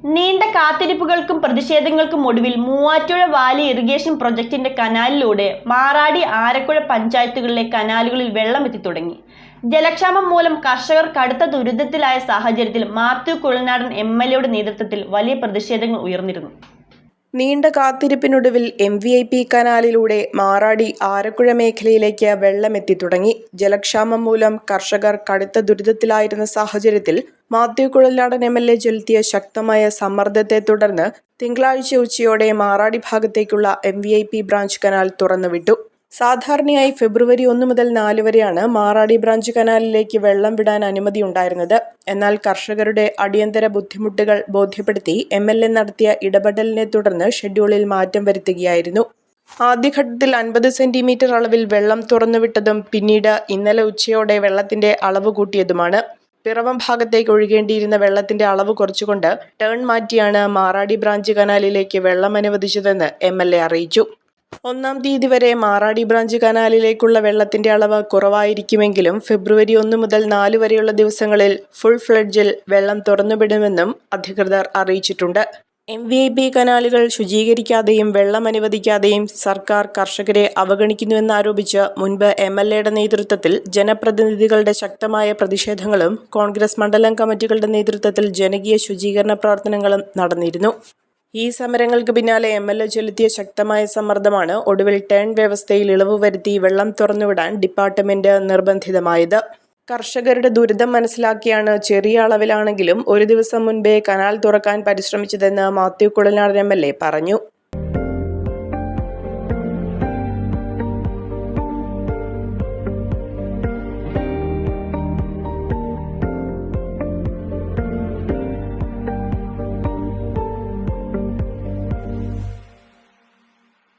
നീണ്ട കാത്തിരിപ്പുകൾക്കും പ്രതിഷേധങ്ങൾക്കും ഒടുവിൽ Muvattupuzha Valley irrigation പ്രൊജക്ടിന്റെ കനാലിലൂടെ Maradi Arakuzha പഞ്ചായത്തുകളിലെ കനാലുകളിൽ വെള്ളം എത്തിത്തുടങ്ങി. ജലക്ഷാമം മൂലം കർഷകർ കടുത്ത ദുരിതത്തിലായ സാഹചര്യത്തിൽ മാത്യു കുഴൽനാടൻ MLAയുടെ നേതൃത്വത്തിൽ വലിയ പ്രതിഷേധങ്ങൾ ഉയർന്നിരുന്നു. നീണ്ട കാത്തിരിപ്പിനൊടുവിൽ MVP കനാലിലൂടെ മാറാടി ആരക്കുഴ മേഖലയിലേക്ക് വെള്ളമെത്തി തുടങ്ങി. ജലക്ഷാമം മൂലം കർഷകർ കടുത്ത ദുരിതത്തിലായിരുന്ന സാഹചര്യത്തിൽ മാത്യു കുഴൽനാടൻ MLA ചെലുത്തിയ ശക്തമായ സമ്മർദ്ദത്തെ തുടർന്ന് തിങ്കളാഴ്ച ഉച്ചയോടെ മാറാടി ഭാഗത്തേക്കുള്ള MVP ബ്രാഞ്ച് കനാൽ തുറന്നുവിട്ടു. സാധാരണയായി ഫെബ്രുവരി 1 മുതൽ 4 വരെയാണ് മാറാടി ബ്രാഞ്ച് കനാലിലേക്ക് വെള്ളം വിടാൻ അനുമതി ഉണ്ടായിരുന്നത്. എന്നാൽ കർഷകരുടെ അടിയന്തര ബുദ്ധിമുട്ടുകൾ ബോധ്യപ്പെടുത്തി MLA നടത്തിയ ഇടപെടലിനെ തുടർന്ന് ഷെഡ്യൂളിൽ മാറ്റം വരുത്തുകയായിരുന്നു. ആദ്യഘട്ടത്തിൽ 50 സെന്റിമീറ്റർ അളവിൽ വെള്ളം തുറന്നുവിട്ടതും പിന്നീട് ഇന്നലെ ഉച്ചയോടെ വെള്ളത്തിന്റെ അളവ് കൂട്ടിയതുമാണ്. പിറവം ഭാഗത്തേക്ക് ഒഴുകേണ്ടിയിരുന്ന വെള്ളത്തിന്റെ അളവ് കുറച്ചുകൊണ്ട് ടേൺ മാറ്റിയാണ് മാറാടി ബ്രാഞ്ച് കനാലിലേക്ക് വെള്ളം അനുവദിച്ചതെന്ന് MLA അറിയിച്ചു. 1 തീയതി വരെ മാറാടി ബ്രാഞ്ച് കനാലിലേക്കുള്ള വെള്ളത്തിന്റെ അളവ് കുറവായിരിക്കുമെങ്കിലും ഫെബ്രുവരി 1 മുതൽ 4 വരെയുള്ള ദിവസങ്ങളിൽ ഫുൾ ഫ്ലഡ്ജിൽ വെള്ളം തുറന്നുവിടുമെന്നും അധികൃതർ അറിയിച്ചിട്ടുണ്ട്. MVP കനാലുകൾ ശുചീകരിക്കാതെയും വെള്ളം അനുവദിക്കാതെയും സർക്കാർ കർഷകരെ അവഗണിക്കുന്നുവെന്നാരോപിച്ച് മുൻപ് MLAയുടെ നേതൃത്വത്തിൽ ജനപ്രതിനിധികളുടെ ശക്തമായ പ്രതിഷേധങ്ങളും കോൺഗ്രസ് മണ്ഡലം കമ്മിറ്റികളുടെ നേതൃത്വത്തിൽ ജനകീയ ശുചീകരണ പ്രവർത്തനങ്ങളും നടന്നിരുന്നു. ഈ സമരങ്ങൾക്ക് പിന്നാലെ MLA ചെലുത്തിയ ശക്തമായ സമ്മർദ്ദമാണ് ഒടുവിൽ ടേൺ വ്യവസ്ഥയിൽ ഇളവ് വരുത്തി വെള്ളം തുറന്നുവിടാൻ ഡിപ്പാർട്ട്മെന്റ് നിർബന്ധിതമായത്. കർഷകരുടെ ദുരിതം മനസ്സിലാക്കിയാണ് ചെറിയ അളവിലാണെങ്കിലും ഒരു ദിവസം മുൻപേ കനാൽ തുറക്കാൻ പരിശ്രമിച്ചതെന്ന് മാത്യു കുഴൽനാടൻ MLA പറഞ്ഞു.